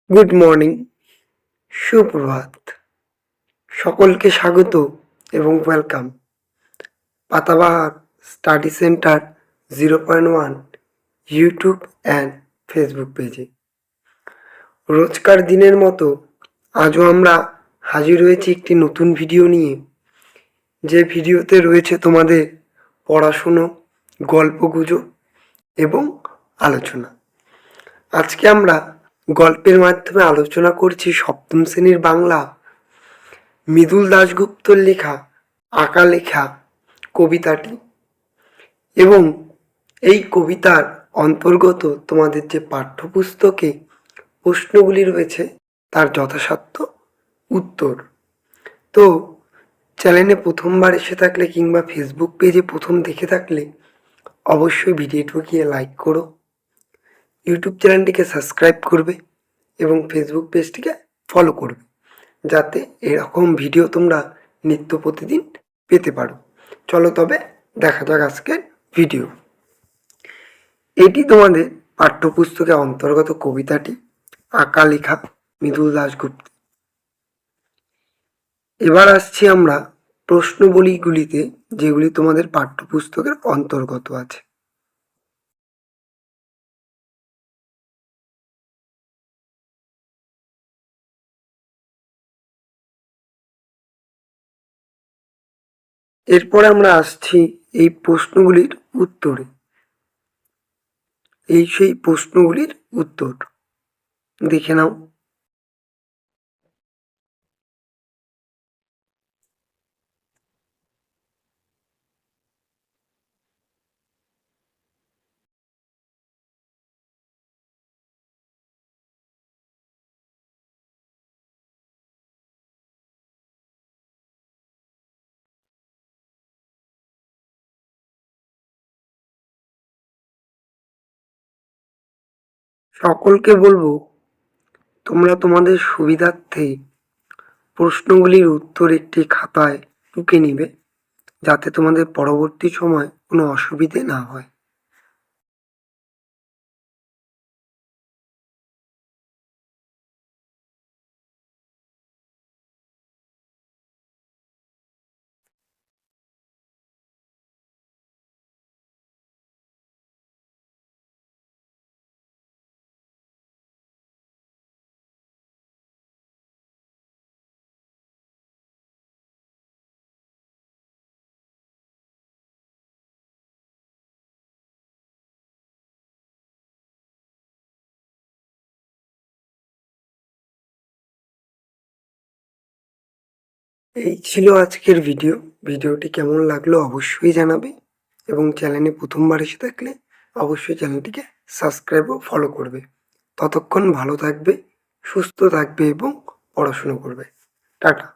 Good morning, সুপ্রভাত। সকলকে স্বাগত এবং welcome Patabahar study centre 0.1 YouTube and Facebook পেজে। রোজকার দিনের মতো আজও আমরা হাজির হয়েছি একটি নতুন ভিডিও নিয়ে, যে ভিডিওতে রয়েছে তোমাদের পড়াশুনো, গল্পগুজব এবং আলোচনা। আজকে আমরা গল্পের মাধ্যমে আলোচনা করছি সপ্তম শ্রেণীর বাংলা মৃদুল দাশগুপ্তর লেখা আঁকা লেখা কবিতাটি, এবং এই কবিতার অন্তর্গত তোমাদের যে পাঠ্যপুস্তকে প্রশ্নগুলি রয়েছে তার যথাসাধ্য উত্তর। তো চ্যানেলে প্রথমবার এসে থাকলে কিংবা ফেসবুক পেজে প্রথম দেখে থাকলে অবশ্যই ভিডিওটিকে গিয়ে লাইক করো, ইউটিউব চ্যানেলটিকে সাবস্ক্রাইব করবে এবং ফেসবুক পেজটিকে ফলো করবে, যাতে এরকম ভিডিও তোমরা নিত্য প্রতিদিন পেতে পারো। চলো তবে দেখা যাক আজকের ভিডিও। এটি তোমাদের পাঠ্যপুস্তকে অন্তর্গত কবিতাটি আঁকা লেখা মৃদুল দাশগুপ্ত। এবার আসছি আমরা প্রশ্নবলীগুলিতে, যেগুলি তোমাদের পাঠ্যপুস্তকের অন্তর্গত আছে। এরপরে আমরা আসছি এই প্রশ্নগুলির উত্তরে। এই সেই প্রশ্নগুলির উত্তর দেখে নাও। সকলকে বলবো তোমরা তোমাদের সুবিধার্থে প্রশ্নগুলির উত্তর একটি খাতায় টুকে নিবে, যাতে তোমাদের পরবর্তী সময় কোনো অসুবিধে না হয়। এই ছিল আজকের ভিডিও। ভিডিওটি কেমন লাগলো অবশ্যই জানাবে, এবং চ্যানেলে প্রথমবার এসে থাকলে অবশ্যই চ্যানেলটিকে সাবস্ক্রাইব ও ফলো করবে। ততক্ষণ ভালো থাকবে, সুস্থ থাকবে এবং পড়াশুনো করবে। টাটা।